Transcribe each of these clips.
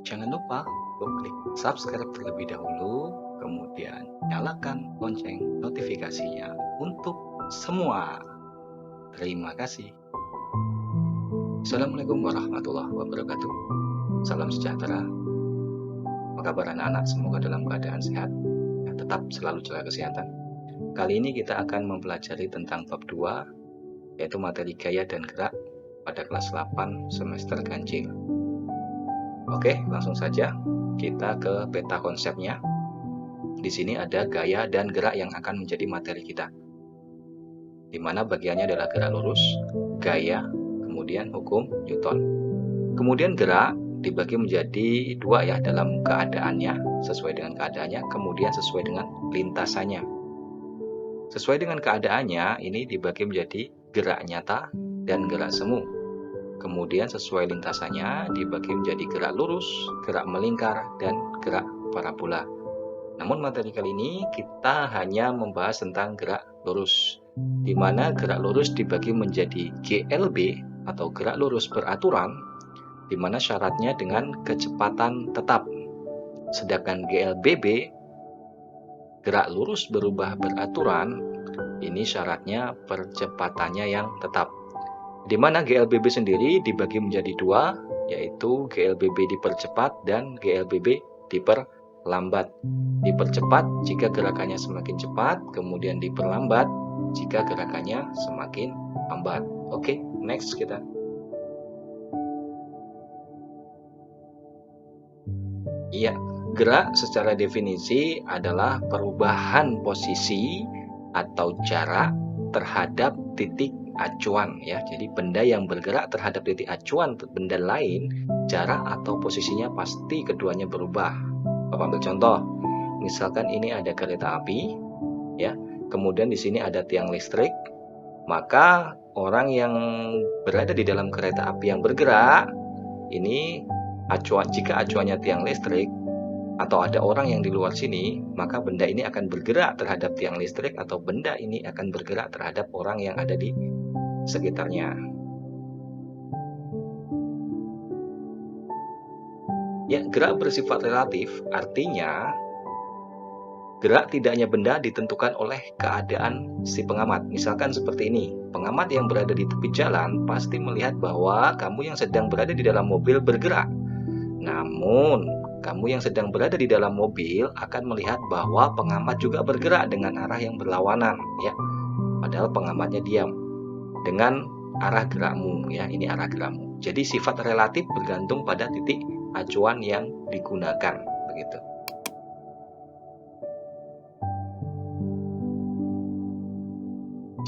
Jangan lupa untuk klik subscribe terlebih dahulu, kemudian nyalakan lonceng notifikasinya untuk semua. Terima kasih. Assalamualaikum warahmatullahi wabarakatuh. Salam sejahtera. Apa kabar anak-anak? Semoga dalam keadaan sehat. Tetap selalu jaga kesehatan. Kali ini kita akan mempelajari tentang bab 2, yaitu materi gaya dan gerak pada kelas 8 semester ganjil. Oke, langsung saja kita ke peta konsepnya. Di sini ada gaya dan gerak yang akan menjadi materi kita, di mana bagiannya adalah gerak lurus, gaya, kemudian hukum Newton. Kemudian gerak dibagi menjadi dua ya, dalam keadaannya, sesuai dengan keadaannya, kemudian sesuai dengan lintasannya. Sesuai dengan keadaannya, ini dibagi menjadi gerak nyata dan gerak semu. Kemudian sesuai lintasannya dibagi menjadi gerak lurus, gerak melingkar, dan gerak parabola. Namun materi kali ini kita hanya membahas tentang gerak lurus, di mana gerak lurus dibagi menjadi GLB atau gerak lurus beraturan, di mana syaratnya dengan kecepatan tetap. Sedangkan GLBB, gerak lurus berubah beraturan, ini syaratnya percepatannya yang tetap. Di mana GLBB sendiri dibagi menjadi dua, yaitu GLBB dipercepat dan GLBB diperlambat. Dipercepat jika gerakannya semakin cepat, kemudian diperlambat jika gerakannya semakin lambat. Oke, next kita. Iya, gerak secara definisi adalah perubahan posisi atau jarak terhadap titik acuan ya. Jadi benda yang bergerak terhadap titik acuan benda lain, jarak atau posisinya pasti keduanya berubah. Bapak ambil contoh. Misalkan ini ada kereta api ya. Kemudian di sini ada tiang listrik. Maka orang yang berada di dalam kereta api yang bergerak ini jika acuannya tiang listrik atau ada orang yang di luar sini, maka benda ini akan bergerak terhadap tiang listrik atau benda ini akan bergerak terhadap orang yang ada di sekitarnya. Ya, gerak bersifat relatif, artinya gerak tidaknya benda ditentukan oleh keadaan si pengamat. Misalkan seperti ini, pengamat yang berada di tepi jalan pasti melihat bahwa kamu yang sedang berada di dalam mobil bergerak. Namun, kamu yang sedang berada di dalam mobil akan melihat bahwa pengamat juga bergerak dengan arah yang berlawanan, ya. Padahal pengamatnya diam dengan arah gerakmu, ya. Ini arah gerakmu. Jadi sifat relatif bergantung pada titik acuan yang digunakan, begitu.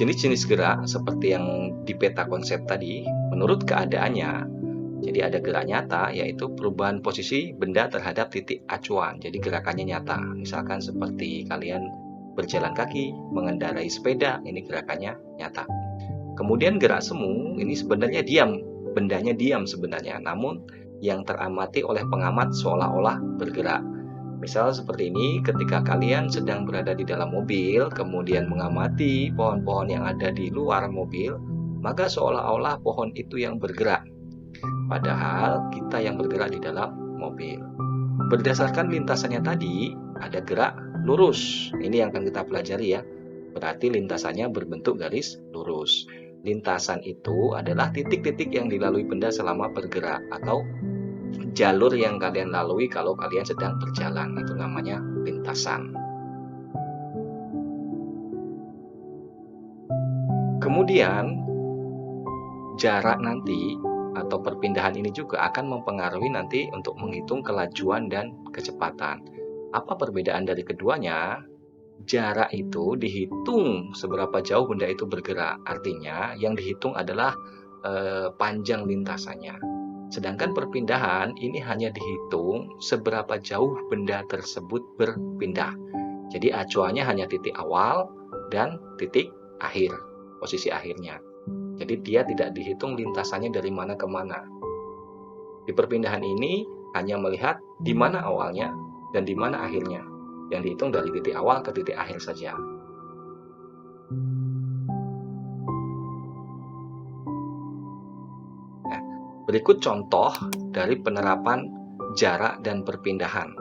Jenis-jenis gerak seperti yang di peta konsep tadi, menurut keadaannya. Jadi ada gerak nyata, yaitu perubahan posisi benda terhadap titik acuan. Jadi gerakannya nyata. Misalkan seperti kalian berjalan kaki, mengendarai sepeda, ini gerakannya nyata. Kemudian gerak semu, ini sebenarnya diam. Bendanya diam sebenarnya, namun yang teramati oleh pengamat seolah-olah bergerak. Misal seperti ini, ketika kalian sedang berada di dalam mobil, kemudian mengamati pohon-pohon yang ada di luar mobil, maka seolah-olah pohon itu yang bergerak. Padahal kita yang bergerak di dalam mobil. Berdasarkan lintasannya tadi, ada gerak lurus. Ini yang akan kita pelajari ya. Berarti lintasannya berbentuk garis lurus. Lintasan itu adalah titik-titik yang dilalui benda selama bergerak atau jalur yang kalian lalui kalau kalian sedang berjalan. Itu namanya lintasan. Kemudian jarak nanti atau perpindahan ini juga akan mempengaruhi nanti untuk menghitung kelajuan dan kecepatan. Apa perbedaan dari keduanya? Jarak itu dihitung seberapa jauh benda itu bergerak. Artinya yang dihitung adalah panjang lintasannya. Sedangkan perpindahan ini hanya dihitung seberapa jauh benda tersebut berpindah. Jadi acuannya hanya titik awal dan titik akhir, posisi akhirnya. Jadi dia tidak dihitung lintasannya dari mana ke mana. Di perpindahan ini hanya melihat di mana awalnya dan di mana akhirnya. Yang dihitung dari titik awal ke titik akhir saja. Nah, berikut contoh dari penerapan jarak dan perpindahan.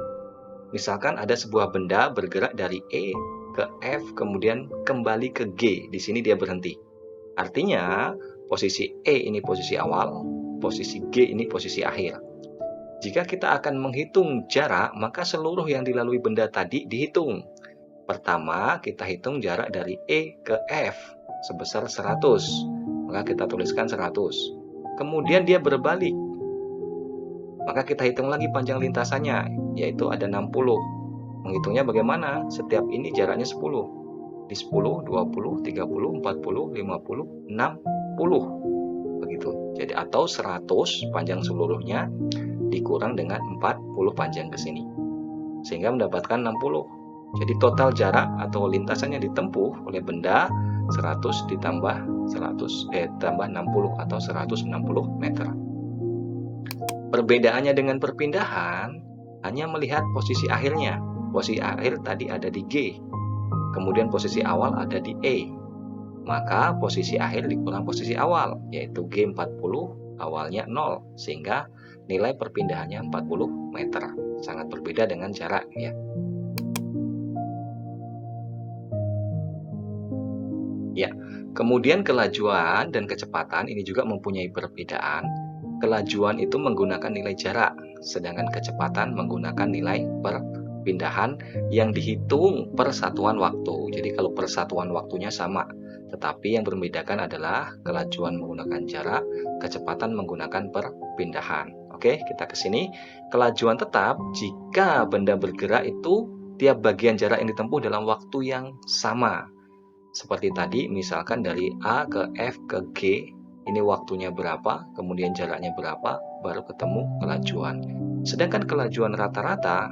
Misalkan ada sebuah benda bergerak dari E ke F, kemudian kembali ke G. Di sini dia berhenti. Artinya, posisi E ini posisi awal, posisi G ini posisi akhir. Jika kita akan menghitung jarak, maka seluruh yang dilalui benda tadi dihitung. Pertama, kita hitung jarak dari E ke F sebesar 100. Maka kita tuliskan 100. Kemudian dia berbalik. Maka kita hitung lagi panjang lintasannya, yaitu ada 60. Menghitungnya bagaimana? Setiap ini jaraknya 10. Di 10, 20, 30, 40, 50, 60. Begitu. Jadi atau 100 panjang seluruhnya dikurang dengan 40 panjang ke sini. Sehingga mendapatkan 60. Jadi total jarak atau lintasan yang ditempuh oleh benda 100 tambah 60 atau 160 meter. Perbedaannya dengan perpindahan hanya melihat posisi akhirnya. Posisi akhir tadi ada di G, kemudian posisi awal ada di E. Maka posisi akhir dikurang posisi awal, yaitu G 40, awalnya 0, sehingga nilai perpindahannya 40 meter. Sangat berbeda dengan jarak ya. Ya, kemudian kelajuan dan kecepatan ini juga mempunyai perbedaan. Kelajuan itu menggunakan nilai jarak, sedangkan kecepatan menggunakan nilai perpindahan yang dihitung per satuan waktu. Jadi kalau per satuan waktunya sama, tetapi yang membedakan adalah kelajuan menggunakan jarak, kecepatan menggunakan perpindahan. Oke, kita ke sini. Kelajuan tetap jika benda bergerak itu tiap bagian jarak yang ditempuh dalam waktu yang sama. Seperti tadi, misalkan dari A ke F ke G, ini waktunya berapa, kemudian jaraknya berapa, baru ketemu kelajuan. Sedangkan kelajuan rata-rata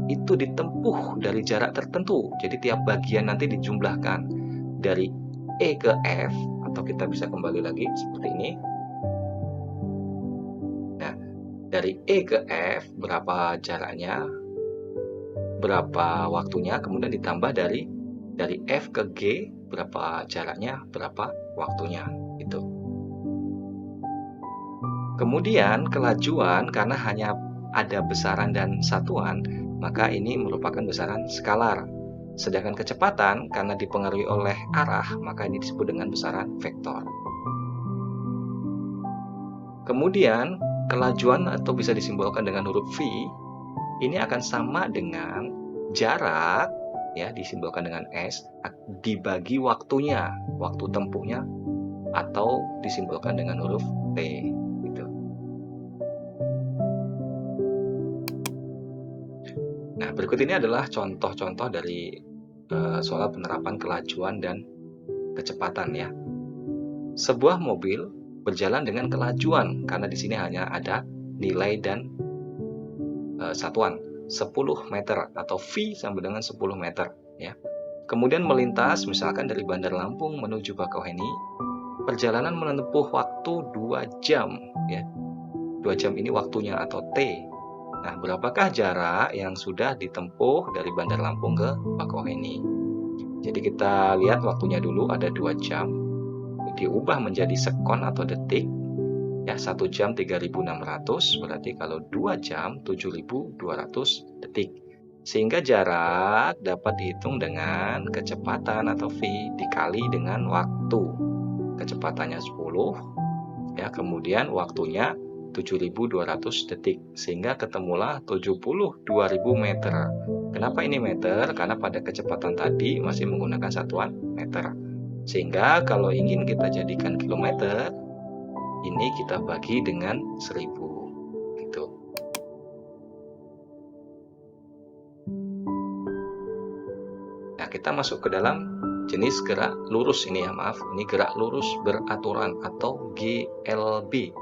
itu ditempuh dari jarak tertentu. Jadi tiap bagian nanti dijumlahkan dari E ke F, atau kita bisa kembali lagi seperti ini. Nah, dari E ke F berapa jaraknya, berapa waktunya, kemudian ditambah dari F ke G berapa jaraknya, berapa waktunya itu. Kemudian kelajuan karena hanya ada besaran dan satuan, maka ini merupakan besaran skalar. Sedangkan kecepatan karena dipengaruhi oleh arah, maka ini disebut dengan besaran vektor. Kemudian kelajuan atau bisa disimbolkan dengan huruf V ini akan sama dengan jarak, ya disimbolkan dengan S, dibagi waktunya, waktu tempuhnya, atau disimbolkan dengan huruf T gitu. Nah, berikut ini adalah contoh-contoh dari soal penerapan kelajuan dan kecepatan ya. Sebuah mobil berjalan dengan kelajuan karena di sini hanya ada nilai dan satuan 10 meter atau V sama dengan 10 meter ya. Kemudian melintas misalkan dari Bandar Lampung menuju Bakauheni, perjalanan menempuh waktu 2 jam ya. 2 jam ini waktunya atau T. Nah, berapakah jarak yang sudah ditempuh dari Bandar Lampung ke Bakauheni? Jadi kita lihat waktunya dulu ada 2 jam, diubah menjadi sekon atau detik. Ya, 1 jam 3.600, berarti kalau 2 jam 7.200 detik. Sehingga jarak dapat dihitung dengan kecepatan atau V dikali dengan waktu. Kecepatannya 10, ya, kemudian waktunya 7.200 detik. Sehingga ketemulah 72.000 meter. Kenapa ini meter? Karena pada kecepatan tadi masih menggunakan satuan meter. Sehingga kalau ingin kita jadikan kilometer, ini kita bagi dengan 1000 gitu. Nah, kita masuk ke dalam jenis gerak lurus ini ya, maaf, ini gerak lurus beraturan atau GLB.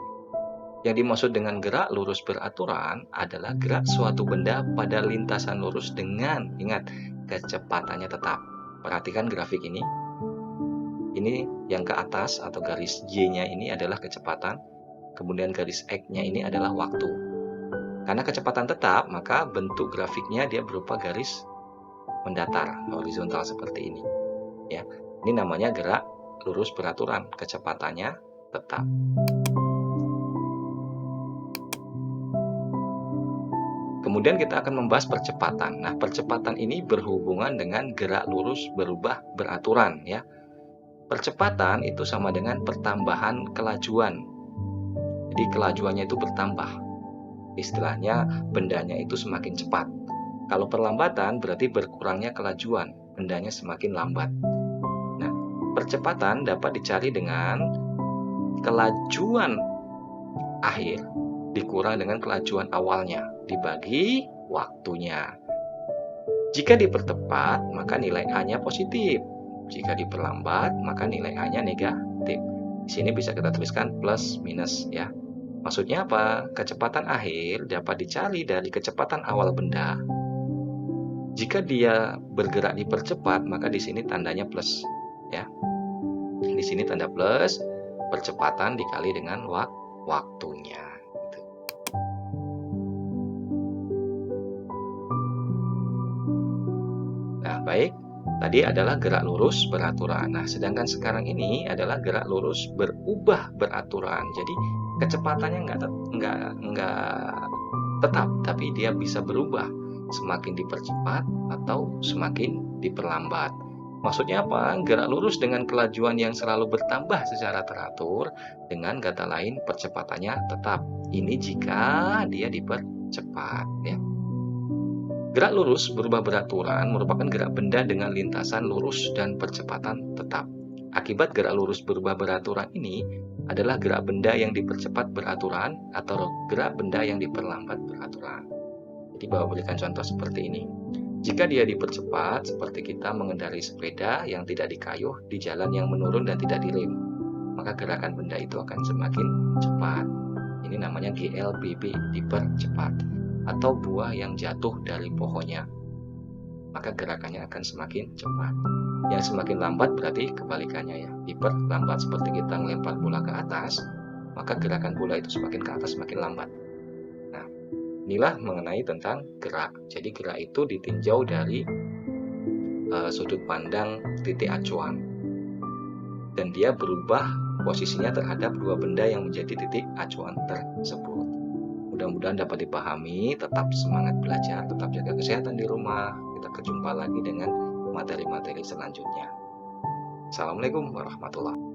Yang dimaksud dengan gerak lurus beraturan adalah gerak suatu benda pada lintasan lurus dengan, ingat, kecepatannya tetap. Perhatikan grafik ini. Ini yang ke atas atau garis Y-nya ini adalah kecepatan, kemudian garis X-nya ini adalah waktu. Karena kecepatan tetap, maka bentuk grafiknya dia berupa garis mendatar, horizontal seperti ini. Ya, ini namanya gerak lurus beraturan, kecepatannya tetap. Kemudian kita akan membahas percepatan. Nah, percepatan ini berhubungan dengan gerak lurus berubah beraturan ya. Percepatan itu sama dengan pertambahan kelajuan. Jadi kelajuannya itu bertambah. Istilahnya bendanya itu semakin cepat. Kalau perlambatan berarti berkurangnya kelajuan, bendanya semakin lambat. Nah, percepatan dapat dicari dengan kelajuan akhir dikurang dengan kelajuan awalnya dibagi waktunya. Jika dipercepat, maka nilai A-nya positif. Jika diperlambat, maka nilai A-nya negatif. Di sini bisa kita tuliskan plus minus ya. Maksudnya apa? Kecepatan akhir dapat dicari dari kecepatan awal benda. Jika dia bergerak dipercepat, maka di sini tandanya plus ya. Di sini tanda plus, percepatan dikali dengan waktunya. Nah, baik. Tadi adalah gerak lurus beraturan. Nah, sedangkan sekarang ini adalah gerak lurus berubah beraturan. Jadi kecepatannya nggak tetap, tapi dia bisa berubah semakin dipercepat atau semakin diperlambat. Maksudnya apa? Gerak lurus dengan kelajuan yang selalu bertambah secara teratur, dengan kata lain percepatannya tetap. Ini jika dia dipercepat ya. Gerak lurus berubah beraturan merupakan gerak benda dengan lintasan lurus dan percepatan tetap. Akibat gerak lurus berubah beraturan ini adalah gerak benda yang dipercepat beraturan atau gerak benda yang diperlambat beraturan. Jadi Bapak berikan contoh seperti ini. Jika dia dipercepat, seperti kita mengendarai sepeda yang tidak dikayuh di jalan yang menurun dan tidak direm, maka gerakan benda itu akan semakin cepat. Ini namanya GLBB, dipercepat. Atau buah yang jatuh dari pohonnya, maka gerakannya akan semakin cepat. Yang semakin lambat berarti kebalikannya ya, diperlambat. Seperti kita melempar bola ke atas, maka gerakan bola itu semakin ke atas semakin lambat. Nah, inilah mengenai tentang gerak. Jadi gerak itu ditinjau dari sudut pandang titik acuan, dan dia berubah posisinya terhadap dua benda yang menjadi titik acuan tersebut. Mudah-mudahan dapat dipahami. Tetap semangat belajar, tetap jaga kesehatan di rumah. Kita berjumpa lagi dengan materi-materi selanjutnya. Assalamualaikum warahmatullahi wabarakatuh.